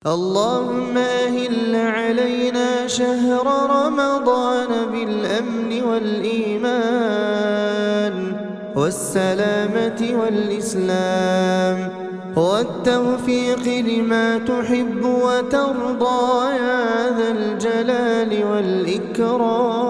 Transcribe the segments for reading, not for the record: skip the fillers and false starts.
اللهم أهل علينا شهر رمضان بالأمن والإيمان والسلامة والإسلام والتوفيق لما تحب وترضى يا ذا الجلال والإكرام.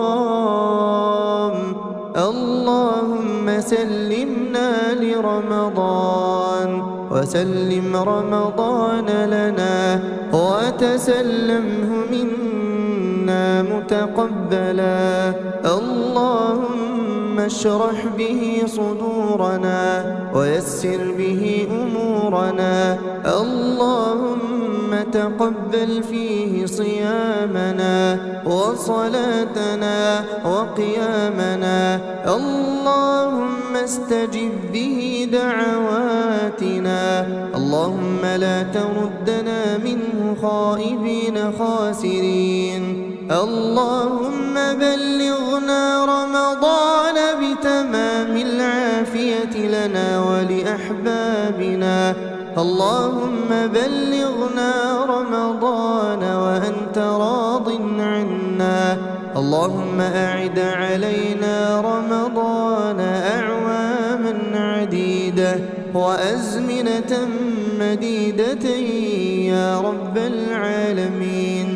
اللهم سلمنا لرمضان وسلم رمضان لنا وتسلمه منا متقبلا. اللهم اشرح به صدورنا ويسر به أمورنا. اللهم تقبل فيه صيامنا وصلاتنا وقيامنا. اللهم استجب به دعواتنا. اللهم لا تردنا منه خائبين خاسرين. اللهم بلغنا رمضان بتمام العافية لنا ولأحبابنا. اللهم بلغنا رمضان وأنت راض عنا. اللهم أعد علينا رمضان أعواما عديدة وأزمنة مديدة يا رب العالمين.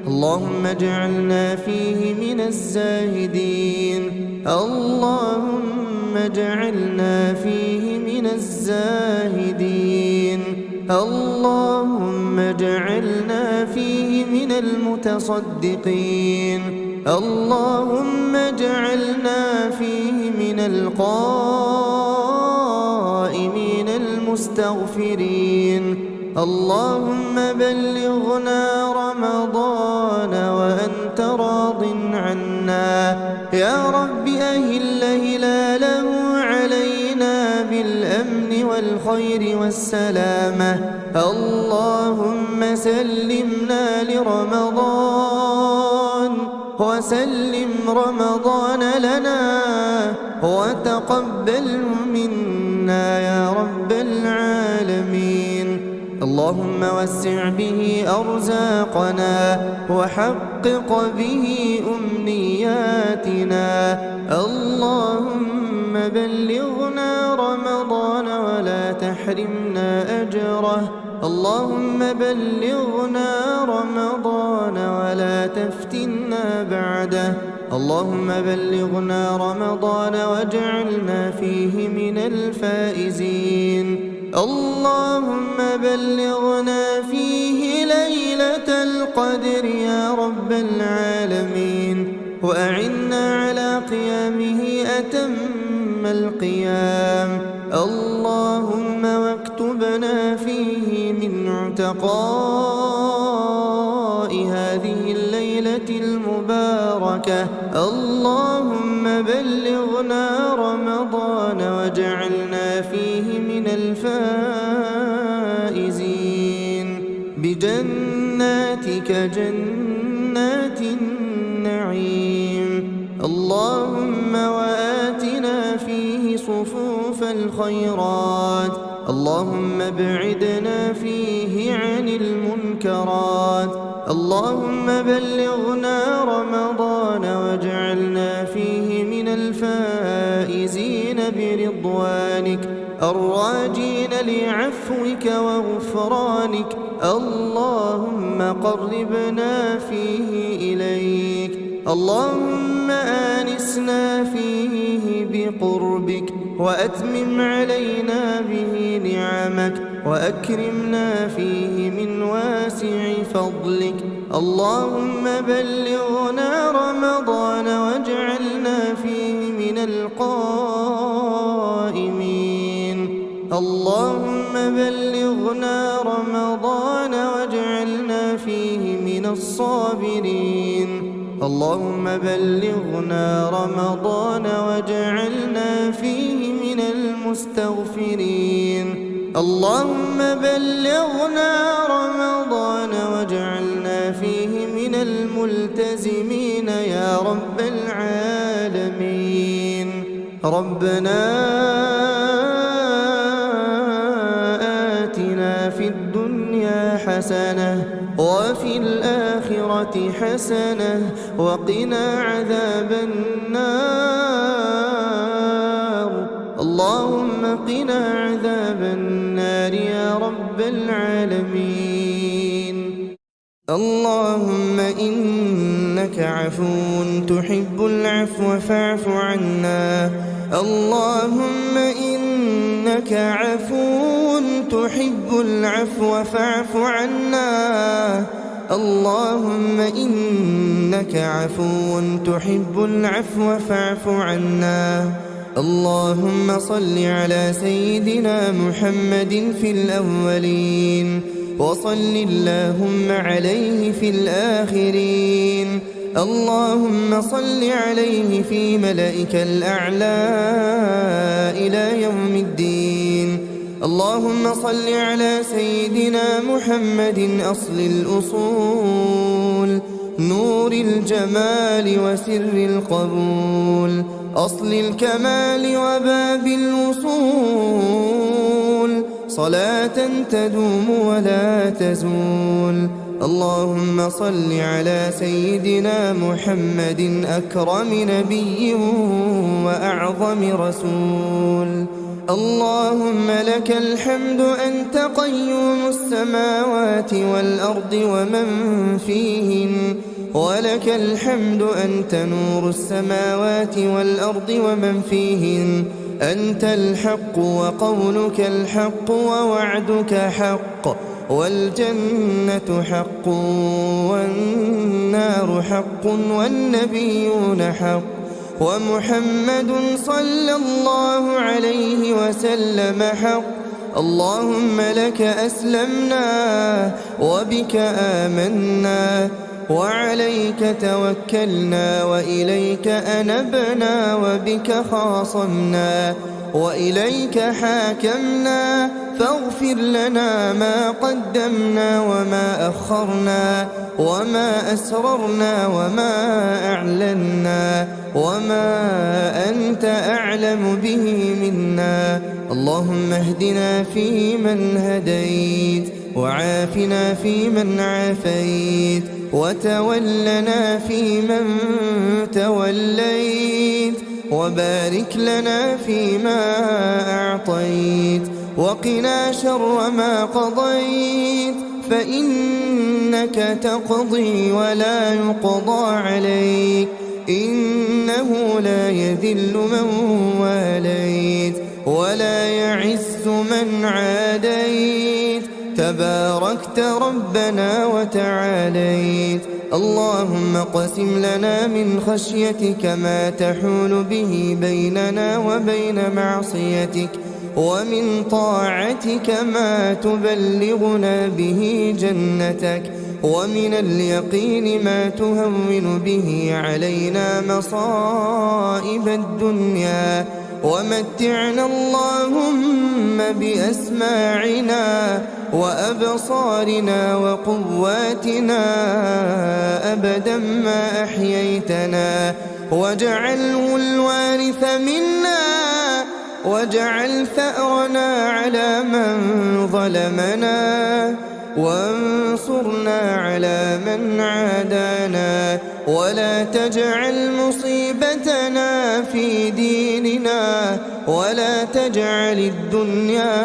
اللهم اجعلنا فيه من الزاهدين. اللهم اجعلنا فيه من الزاهدين. اللهم اجعلنا فيه من المتصدقين. اللهم اجعلنا فيه من القائمين المستغفرين. اللهم بلغنا رمضان وأنت راض عنا. يا رب أهل هلاله علينا بالأمن والخير والسلامة. اللهم سلمنا لرمضان وسلم رمضان لنا وتقبله منا يا رب العالمين. اللهم وسع به أرزاقنا وحقق به أمنياتنا. اللهم بلغنا رمضان ولا تحرمنا أجره. اللهم بلغنا رمضان ولا تفتنا بعده. اللهم بلغنا رمضان واجعلنا فيه من الفائزين. اللهم بلغنا فيه ليلة القدر يا رب العالمين. وأعنا على قيامه أتم القيام. اللهم واكتبنا فيه من عتقاء هذه الليلة المباركة. اللهم بلغنا رمضان واجعلنا فيه من الفائزين بجناتك جنات النعيم. اللهم وآتنا فيه صفوف الخيرات. اللهم ابعدنا فيه عن المنكرات. اللهم بلغنا رمضان واجعلنا فيه من الفائزين برضوانك الراجين لعفوك وغفرانك. اللهم قربنا فيه إليك. اللهم آنسنا فيه بقربك وأتمم علينا به نعمك وأكرمنا فيه من واسع فضلك. اللهم بلغنا رمضان واجعلنا فيه من القائمين. اللهم بلغنا رمضان واجعلنا فيه من الصابرين. اللهم بلغنا رمضان واجعلنا فيه من المستغفرين. اللهم بلغنا رمضان واجعلنا فيه من الملتزمين يا رب العالمين. ربنا آتنا في الدنيا حسنة حسنة وفي الآخرة حسنة وقنا عذاب النار. اللهم قنا عذاب النار يا رب العالمين. اللهم إنك عفو تحب العفو فاعف عنا. اللهم إنك عفو تحب العفو فاعف عنا. اللهم إنك عفو تحب العفو فاعف عنا. اللهم صل على سيدنا محمد في الأولين وصل اللهم عليه في الآخرين. اللهم صل عليه في ملائك الأعلى إلى يوم الدين. اللهم صل على سيدنا محمد أصل الأصول نور الجمال وسر القبول أصل الكمال وباب الوصول صلاة تدوم ولا تزول. اللهم صل على سيدنا محمد أكرم نبي وأعظم رسول. اللهم لك الحمد أنت قيوم السماوات والأرض ومن فيهن ولك الحمد أنت نور السماوات والأرض ومن فيهن. أنت الحق وقولك الحق ووعدك حق والجنة حق والنار حق والنبيون حق ومحمد صلى الله عليه وسلم حق. اللهم لك أسلمنا وبك آمنا وعليك توكلنا وإليك أنبنا وبك خاصمنا وإليك حاكمنا. فاغفر لنا ما قدمنا وما أخرنا وما أسررنا وما أعلنا وما أنت أعلم به منا. اللهم اهدنا فيمن هديت وعافنا فيمن عافيت وتولنا فيمن توليت وبارك لنا فيما أعطيت وقنا شر ما قضيت فإنك تقضي ولا يقضى عليك إنه لا يذل من واليت ولا يعز من عاديت تباركت ربنا وتعاليت. اللهم اقسم لنا من خشيتك ما تحول به بيننا وبين معصيتك ومن طاعتك ما تبلغنا به جنتك ومن اليقين ما تهون به علينا مصائب الدنيا ومتعنا اللهم بأسماعنا وأبصارنا وقواتنا أبدا ما أحييتنا واجعله الوارث منا واجعل ثأرنا على من ظلمنا وانصرنا على من عادانا ولا تجعل مصيبتنا في ديننا ولا تجعل الدنيا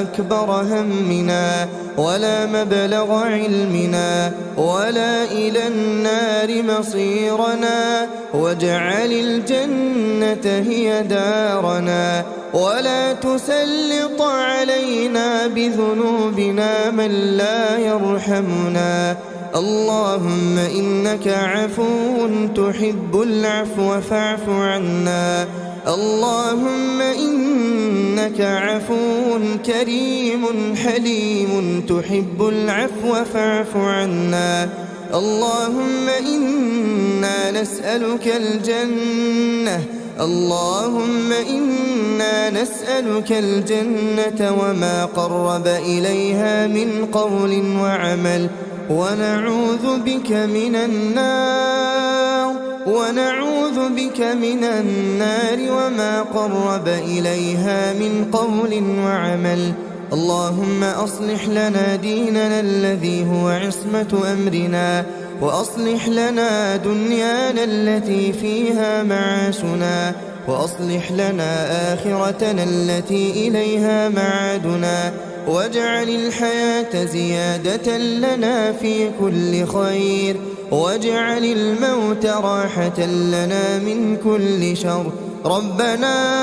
أكبر همنا ولا مبلغ علمنا ولا إلى النار مصيرنا واجعل الجنة هي دارنا ولا تسلط علينا بذنوبنا من لا يرحمنا. اللهم إنك عفو تحب العفو فاعف عنا. اللهم إنك عفو كريم حليم تحب العفو فاعف عنا. اللهم إنا نسألك الجنة اللهم إنا نسألك الجنة وما قرب إليها من قول وعمل ونعوذ بك من النار وما قرب إليها من قول وعمل. اللهم أصلح لنا ديننا الذي هو عصمة أمرنا، وأصلح لنا دنيانا التي فيها معاشنا، وأصلح لنا آخرتنا التي إليها معادنا، واجعل الحياة زيادة لنا في كل خير، واجعل الموت راحة لنا من كل شر. ربنا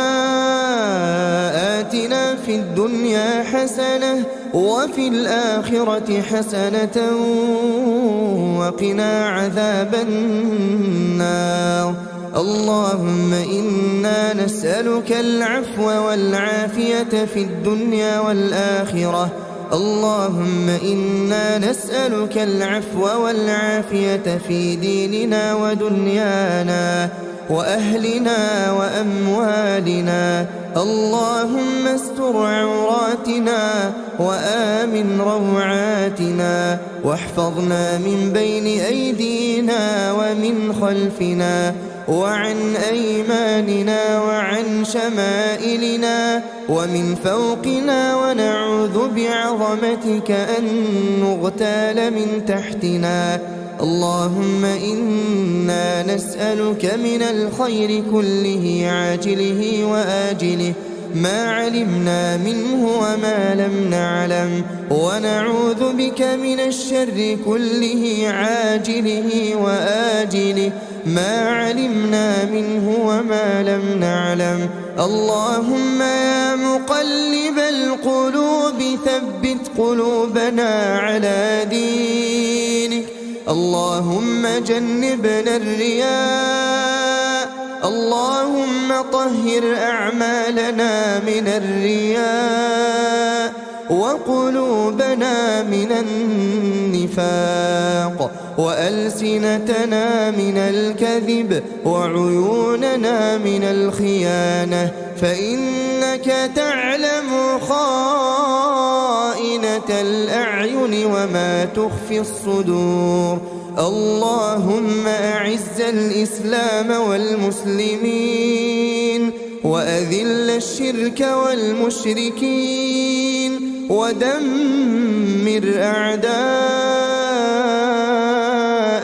آتنا في الدنيا حسنة وفي الآخرة حسنة وقنا عذاب النار. اللهم إنا نسألك العفو والعافية في الدنيا والآخرة. اللهم إنا نسألك العفو والعافية في ديننا ودنيانا وأهلنا وأموالنا. اللهم استر عوراتنا وآمن روعاتنا، واحفظنا من بين أيدينا ومن خلفنا وعن أيماننا وعن شمائلنا ومن فوقنا، ونعوذ بعظمتك أن نغتال من تحتنا. اللهم إنا نسألك من الخير كله عاجله وآجله ما علمنا منه وما لم نعلم، ونعوذ بك من الشر كله عاجله وآجله ما علمنا منه وما لم نعلم. اللهم يا مقلب القلوب ثبت قلوبنا على دينك. اللهم جنبنا الرياء. اللهم طهر أعمالنا من الرياء، وقلوبنا من النفاق، وألسنتنا من الكذب، وعيوننا من الخيانة، فإنك تعلم خائنة الأعين وما تخفي الصدور. اللهم أعز الإسلام والمسلمين، وأذل الشرك والمشركين، ودمر أعداء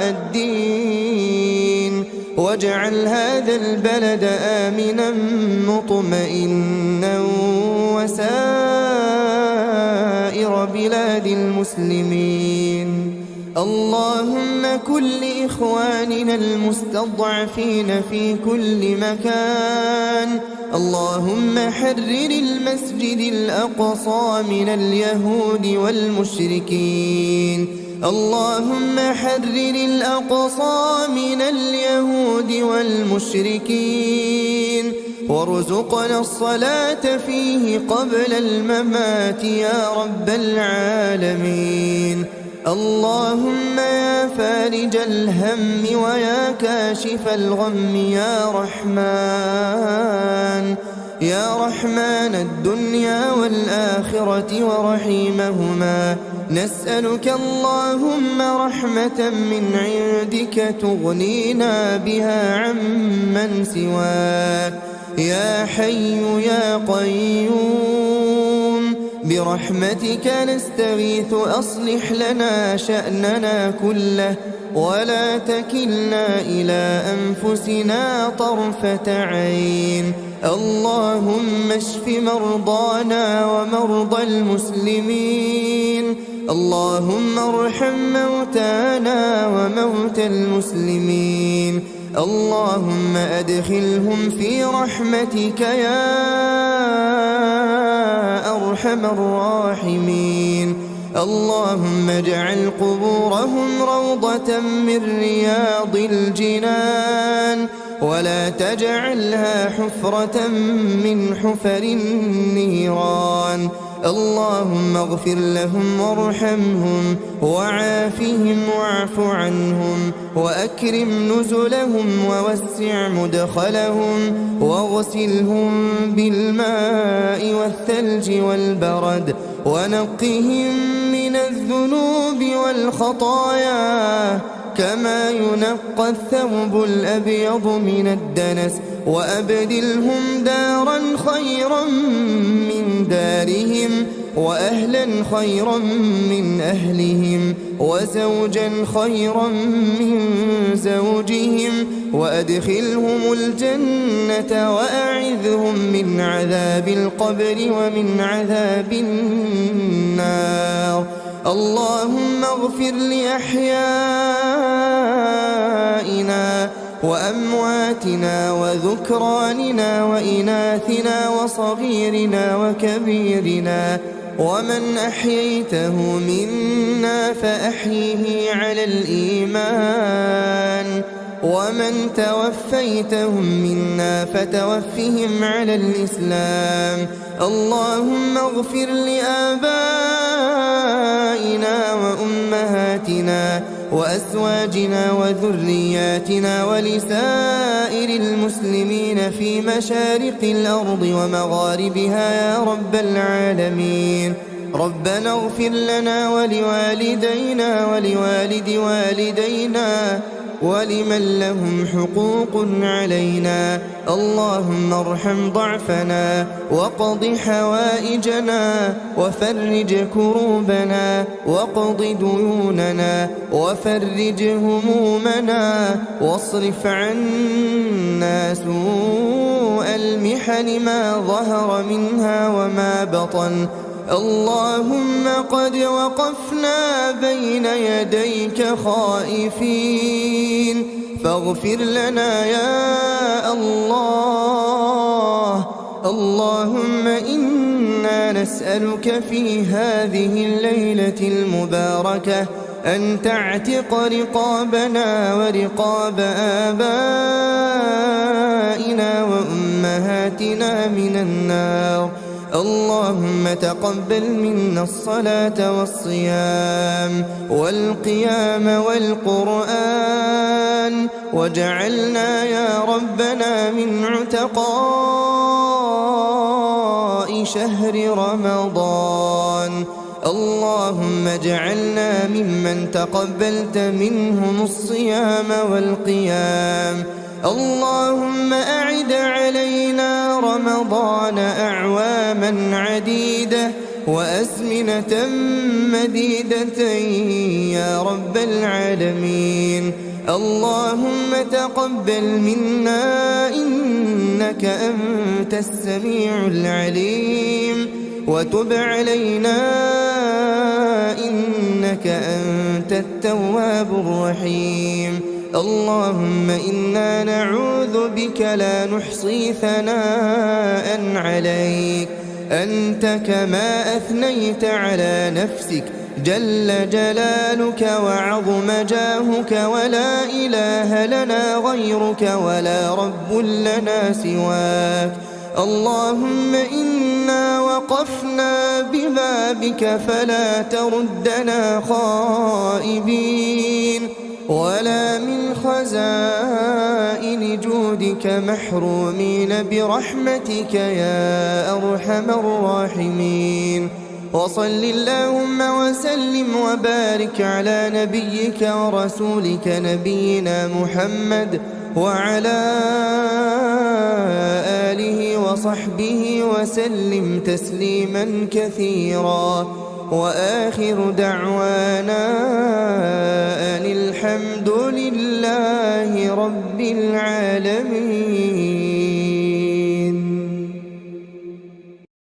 الدين، واجعل هذا البلد آمنا مطمئنا وسائر بلاد المسلمين. اللهم كن لإخواننا المستضعفين في كل مكان. اللهم حرر المسجد الأقصى من اليهود والمشركين. اللهم حرر الأقصى من اليهود والمشركين، وارزقنا الصلاة فيه قبل الممات يا رب العالمين. اللهم يا فارج الهم ويا كاشف الغم يا رحمن، يا رحمن الدنيا والآخرة ورحيمهما، نسألك اللهم رحمة من عندك تغنينا بها عمن سواك. يا حي يا قيوم برحمتك نستغيث، أصلح لنا شأننا كله، ولا تكلنا إلى أنفسنا طرفة عين. اللهم اشف مرضانا ومرضى المسلمين. اللهم ارحم موتانا وموتى المسلمين. اللهم أدخلهم في رحمتك يا أرحم الراحمين. اللهم اجعل قبورهم روضة من رياض الجنان، ولا تجعلها حفرة من حفر النيران. اللهم اغفر لهم وارحمهم وعافهم واعف عنهم، وأكرم نزلهم ووسع مدخلهم، واغسلهم بالماء والثلج والبرد، ونقهم من الذنوب والخطايا كما ينقى الثوب الأبيض من الدنس، وأبدلهم دارا خيرا من دارهم، وأهلا خيرا من أهلهم وزوجا خيرا من زوجهم وأدخلهم الجنة وأعذهم من عذاب القبر ومن عذاب النار. اللهم اغفر لأحيائنا وأمواتنا وذكراننا وإناثنا وصغيرنا وكبيرنا، ومن أحييته منا فأحيه على الإيمان، ومن توفيتهم منا فتوفهم على الإسلام. اللهم اغفر لآبائنا وأمهاتنا وأزواجنا وذرياتنا ولسائر المسلمين في مشارق الأرض ومغاربها يا رب العالمين. ربنا اغفر لنا ولوالدينا ولوالد والدينا ولمن لهم حقوق علينا. اللهم ارحم ضعفنا وقض حوائجنا وفرج كروبنا وقض ديوننا وفرج همومنا واصرف عنا سوء المحن ما ظهر منها وما بطن. اللهم قد وقفنا بين يديك خائفين فاغفر لنا يا الله. اللهم إنا نسألك في هذه الليلة المباركة أن تعتق رقابنا ورقاب آبائنا وأمهاتنا من النار. اللهم تقبل منا الصلاة والصيام والقيام والقرآن، واجعلنا يا ربنا من عتقاء شهر رمضان. اللهم اجعلنا ممن تقبلت منهم الصيام والقيام. اللهم أعد علينا رمضان أعواما عديدة وأزمنة مديدة يا رب العالمين. اللهم تقبل منا إنك أنت السميع العليم، وتب علينا إنك أنت التواب الرحيم. اللهم إنا نعوذ بك لا نحصي ثناء عليك، أنت كما أثنيت على نفسك جل جلالك وعظم جاهك، ولا إله لنا غيرك ولا رب لنا سواك. اللهم إنا وقفنا ببابك فلا تردنا خائبين، ولا من خزائن جودك محرومين برحمتك يا أرحم الراحمين. وصل اللهم وسلم وبارك على نبيك ورسولك نبينا محمد وعلى آله وصحبه وسلم تسليما كثيرا. وآخر دعوانا أن الحمد لله رب العالمين.